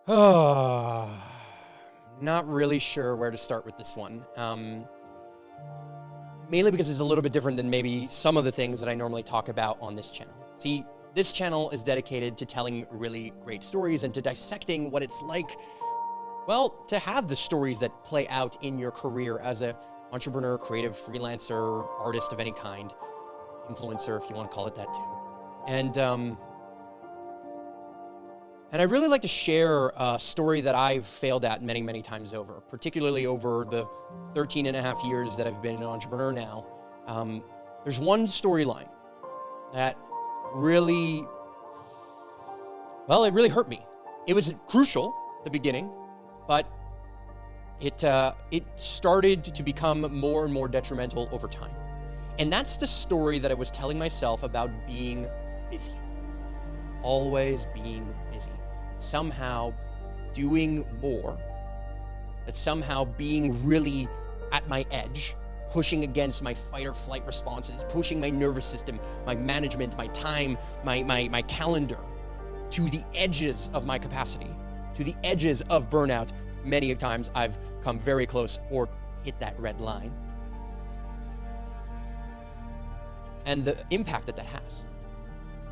Not really sure where to start with this one. Mainly because it's a little bit different than maybe some of the things that I normally talk about on this channel. See, this channel is dedicated to telling really great stories and to dissecting what it's like, well, to have the stories that play out in your career as an entrepreneur, creative, freelancer, artist of any kind, influencer, if you want to call it that too. And I really like to share a story that I've failed at many, many times over, particularly over the 13 and a half years that I've been an entrepreneur now. There's one storyline that really, well, it really hurt me. It was crucial at the beginning, but it started to become more and more detrimental over time. And that's the story that I was telling myself about being busy. Always being busy. Somehow doing more. That somehow being really at my edge, pushing against my fight or flight responses, pushing my nervous system, my management, my time, my calendar to the edges of my capacity, to the edges of burnout. Many times I've come very close or hit that red line. And the impact that has.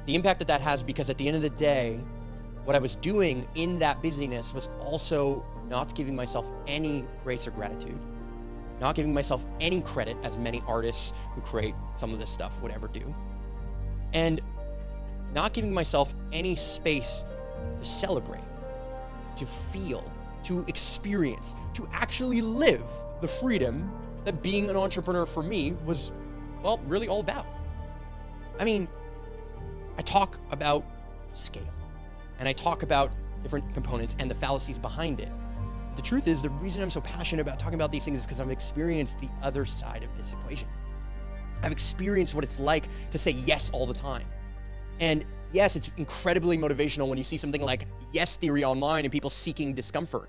The impact that has, because at the end of the day, what I was doing in that busyness was also not giving myself any grace or gratitude, not giving myself any credit, as many artists who create some of this stuff would ever do, and not giving myself any space to celebrate, to feel, to experience, to actually live the freedom that being an entrepreneur for me was, well, really all about. I mean, I talk about scale, and I talk about different components and the fallacies behind it. The truth is, the reason I'm so passionate about talking about these things is because I've experienced the other side of this equation. I've experienced what it's like to say yes all the time. And yes, it's incredibly motivational when you see something like yes theory online and people seeking discomfort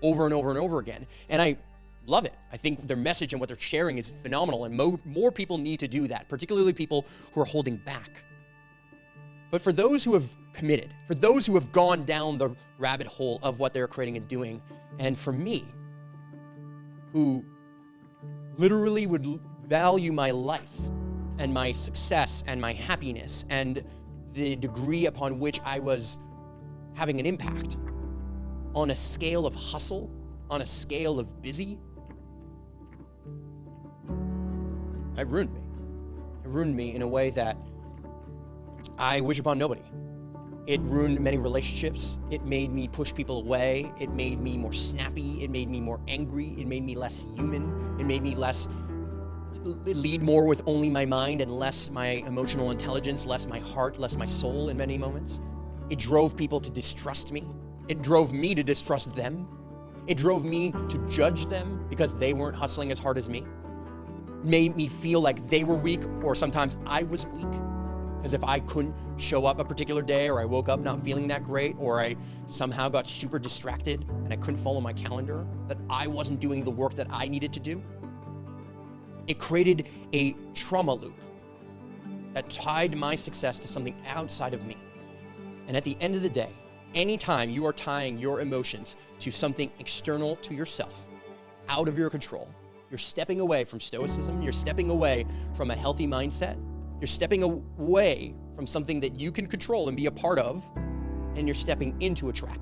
over and over and over again. And I love it. I think their message and what they're sharing is phenomenal, and more people need to do that, particularly people who are holding back. But for those who have committed, for those who have gone down the rabbit hole of what they're creating and doing, and for me, who literally would value my life and my success and my happiness and the degree upon which I was having an impact on a scale of hustle, on a scale of busy, it ruined me. It ruined me in a way that I wish upon nobody. It ruined many relationships. It made me push people away. It made me more snappy. It made me more angry. It made me less human. It made me lead more with only my mind and less my emotional intelligence, less my heart, less my soul in many moments. It drove people to distrust me. It drove me to distrust them. It drove me to judge them because they weren't hustling as hard as me. Made me feel like they were weak, or sometimes I was weak. Because if I couldn't show up a particular day, or I woke up not feeling that great, or I somehow got super distracted and I couldn't follow my calendar, that I wasn't doing the work that I needed to do. It created a trauma loop that tied my success to something outside of me. And at the end of the day, anytime you are tying your emotions to something external to yourself, out of your control, you're stepping away from stoicism, you're stepping away from a healthy mindset, you're stepping away from something that you can control and be a part of, and you're stepping into a trap.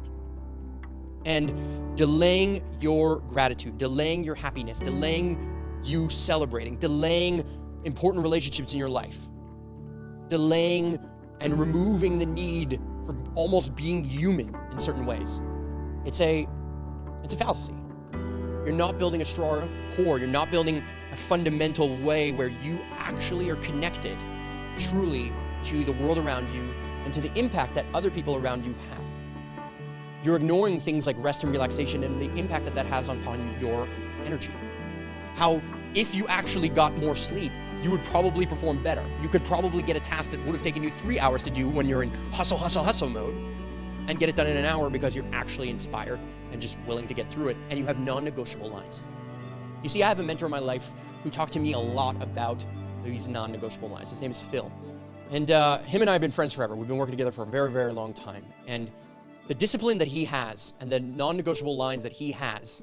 And delaying your gratitude, delaying your happiness, delaying you celebrating, delaying important relationships in your life, delaying and removing the need for almost being human in certain ways. It's a fallacy. You're not building a strong core. You're not building a fundamental way where you actually are connected truly to the world around you and to the impact that other people around you have. You're ignoring things like rest and relaxation and the impact that has upon your energy. How if you actually got more sleep, you would probably perform better. You could probably get a task that would have taken you 3 hours to do when you're in hustle mode, and get it done in an hour because you're actually inspired and just willing to get through it, and you have non-negotiable lines. You see, I have a mentor in my life who talked to me a lot about these non-negotiable lines. His name is Phil. And him and I have been friends forever. We've been working together for a very, very long time. And The discipline that he has and the non-negotiable lines that he has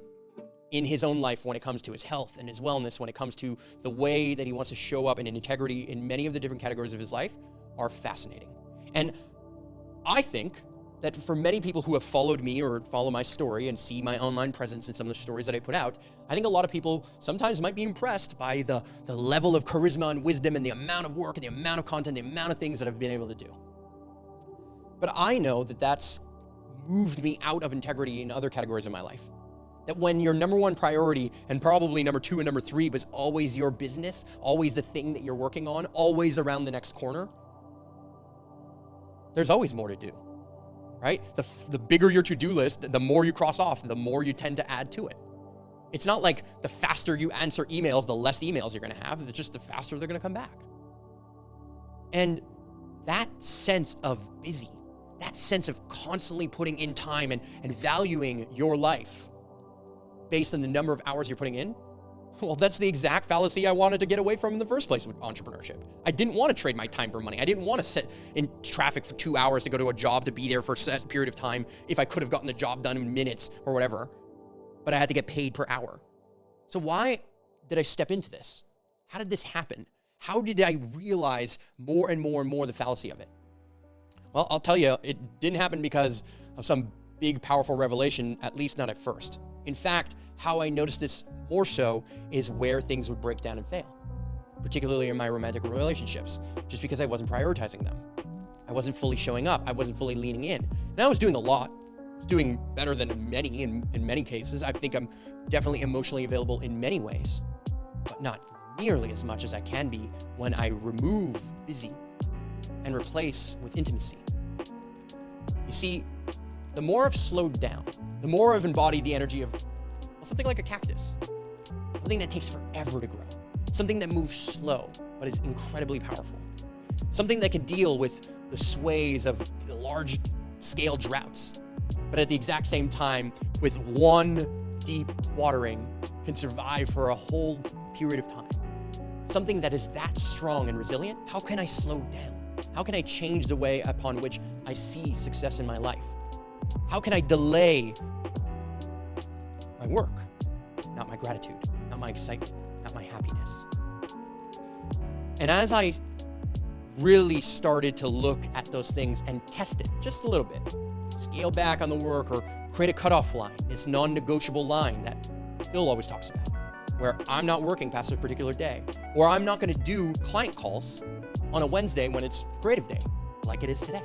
in his own life when it comes to his health and his wellness, when it comes to the way that he wants to show up in integrity in many of the different categories of his life, are fascinating. And I think that for many people who have followed me or follow my story and see my online presence and some of the stories that I put out, I think a lot of people sometimes might be impressed by the level of charisma and wisdom and the amount of work and the amount of content, the amount of things that I've been able to do. But I know that that's moved me out of integrity in other categories of my life. That when your number one priority, and probably number two and number three, was always your business, always the thing that you're working on, always around the next corner, there's always more to do, right? The bigger your to-do list, the more you cross off, the more you tend to add to it. It's not like the faster you answer emails, the less emails you're gonna have. It's just the faster they're gonna come back. And that sense of busy, that sense of constantly putting in time and valuing your life based on the number of hours you're putting in, well, that's the exact fallacy I wanted to get away from in the first place with entrepreneurship. I didn't want to trade my time for money. I didn't want to sit in traffic for 2 hours to go to a job to be there for a set period of time if I could have gotten the job done in minutes or whatever, but I had to get paid per hour. So why did I step into this? How did this happen? How did I realize more and more and more the fallacy of it? Well, I'll tell you, it didn't happen because of some big, powerful revelation, at least not at first. In fact, how I noticed this more so is where things would break down and fail, particularly in my romantic relationships, just because I wasn't prioritizing them. I wasn't fully showing up. I wasn't fully leaning in. And I was doing a lot. I was doing better than many in many cases. I think I'm definitely emotionally available in many ways, but not nearly as much as I can be when I remove busy and replace with intimacy. You see, the more I've slowed down, the more I've embodied the energy of, well, something like a cactus, something that takes forever to grow, something that moves slow but is incredibly powerful, something that can deal with the sways of large-scale droughts, but at the exact same time, with one deep watering, can survive for a whole period of time. Something that is that strong and resilient. How can I slow down? How can I change the way upon which I see success in my life? How can I delay my work, not my gratitude, not my excitement, not my happiness? And as I really started to look at those things and test it just a little bit, scale back on the work or create a cutoff line, this non-negotiable line that Phil always talks about, where I'm not working past a particular day, or I'm not going to do client calls on a Wednesday when it's creative day, like it is today.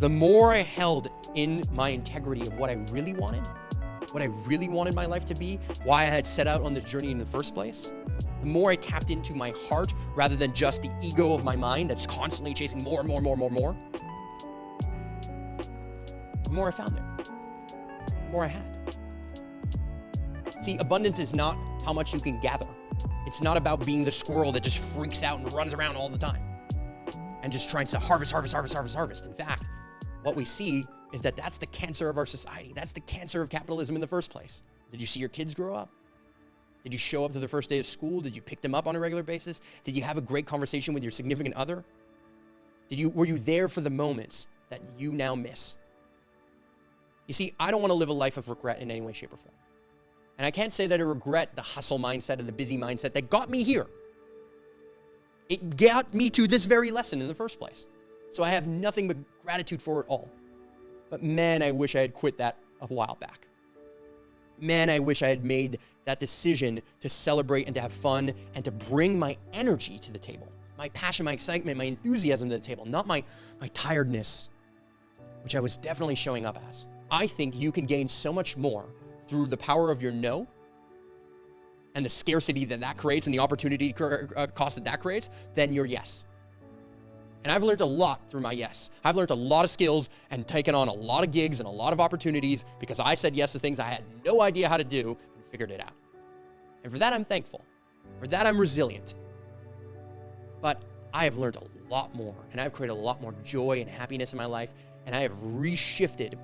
The more I held in my integrity of what I really wanted my life to be, why I had set out on this journey in the first place, the more I tapped into my heart rather than just the ego of my mind that's constantly chasing more and more and more and more and more, the more I found there, the more I had. See, abundance is not how much you can gather. It's not about being the squirrel that just freaks out and runs around all the time and just tries to harvest. In fact, what we see is that that's the cancer of our society. That's the cancer of capitalism in the first place. Did you see your kids grow up? Did you show up to the first day of school? Did you pick them up on a regular basis? Did you have a great conversation with your significant other? Were you there for the moments that you now miss? You see, I don't want to live a life of regret in any way, shape, or form. And I can't say that I regret the hustle mindset and the busy mindset that got me here. It got me to this very lesson in the first place. So I have nothing but gratitude for it all. But man, I wish I had quit that a while back. Man, I wish I had made that decision to celebrate and to have fun and to bring my energy to the table. My passion, my excitement, my enthusiasm to the table, not my tiredness, which I was definitely showing up as. I think you can gain so much more through the power of your no and the scarcity that creates and the opportunity cost that creates than your yes. And I've learned a lot through my yes. I've learned a lot of skills and taken on a lot of gigs and a lot of opportunities because I said yes to things I had no idea how to do and figured it out. And for that, I'm thankful. For that, I'm resilient. But I have learned a lot more, and I've created a lot more joy and happiness in my life, and I have reshifted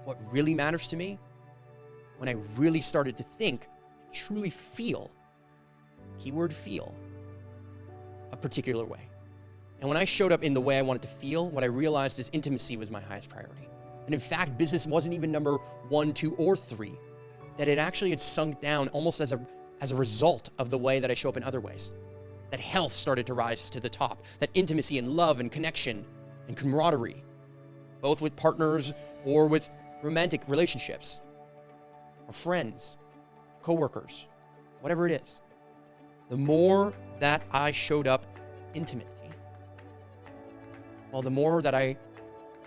what really matters to me when I really started to think, truly feel, keyword feel, a particular way. And when I showed up in the way I wanted to feel, what I realized is intimacy was my highest priority. And in fact, business wasn't even number 1, 2, or 3, that it actually had sunk down almost as a result of the way that I show up in other ways. That health started to rise to the top, that intimacy and love and connection and camaraderie, both with partners or with romantic relationships, or friends, coworkers, whatever it is. The more that I showed up intimately, well, the more that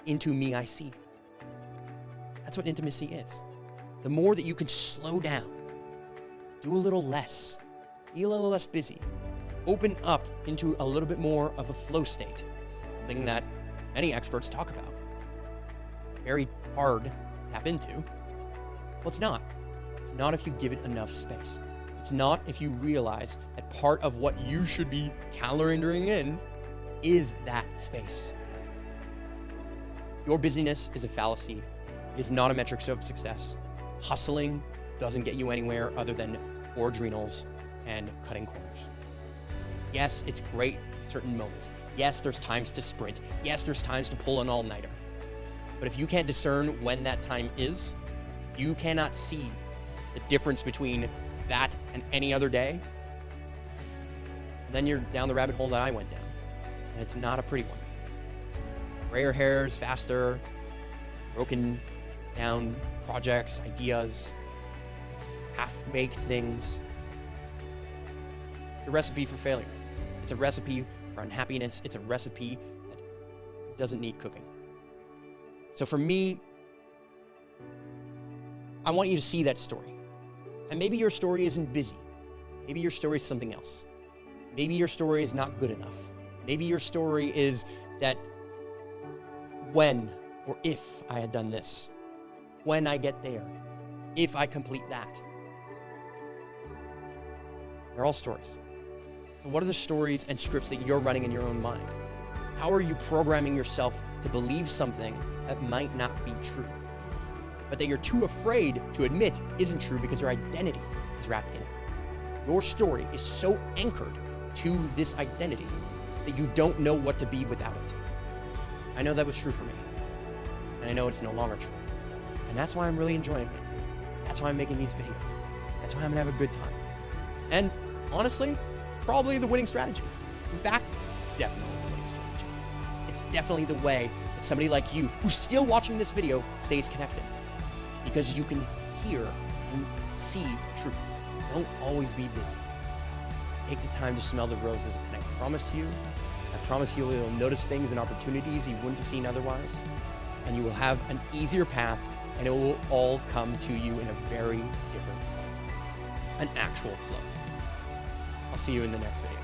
into me I see. That's what intimacy is. The more that you can slow down, do a little less, be a little less busy, open up into a little bit more of a flow state, something that many experts talk about. Very hard to tap into. Well, it's not. It's not if you give it enough space. It's not if you realize that part of what you should be calendaring in is that space. Your busyness is a fallacy. It is not a metric of success. Hustling doesn't get you anywhere other than poor adrenals and cutting corners. Yes, it's great in certain moments. Yes, there's times to sprint. Yes, there's times to pull an all-nighter. But if you can't discern when that time is, if you cannot see the difference between that and any other day, then you're down the rabbit hole that I went down. And it's not a pretty one. Grayer hairs, faster, broken down projects, ideas, half-baked things. It's a recipe for failure. It's a recipe for unhappiness. It's a recipe that doesn't need cooking. So for me, I want you to see that story. And maybe your story isn't busy. Maybe your story is something else. Maybe your story is not good enough. Maybe your story is that when or if I had done this, when I get there, if I complete that. They're all stories. So what are the stories and scripts that you're running in your own mind? How are you programming yourself to believe something that might not be true, but that you're too afraid to admit isn't true because your identity is wrapped in it? Your story is so anchored to this identity that you don't know what to be without it. I know that was true for me, and I know it's no longer true. And that's why I'm really enjoying it. That's why I'm making these videos. That's why I'm gonna have a good time. And honestly, it's probably the winning strategy. In fact, definitely the winning strategy. It's definitely the way that somebody like you, who's still watching this video, stays connected. Because you can hear and see truth. Don't always be busy. Take the time to smell the roses, and I promise you will notice things and opportunities you wouldn't have seen otherwise, and you will have an easier path, and it will all come to you in a very different way. An actual flow. I'll see you in the next video.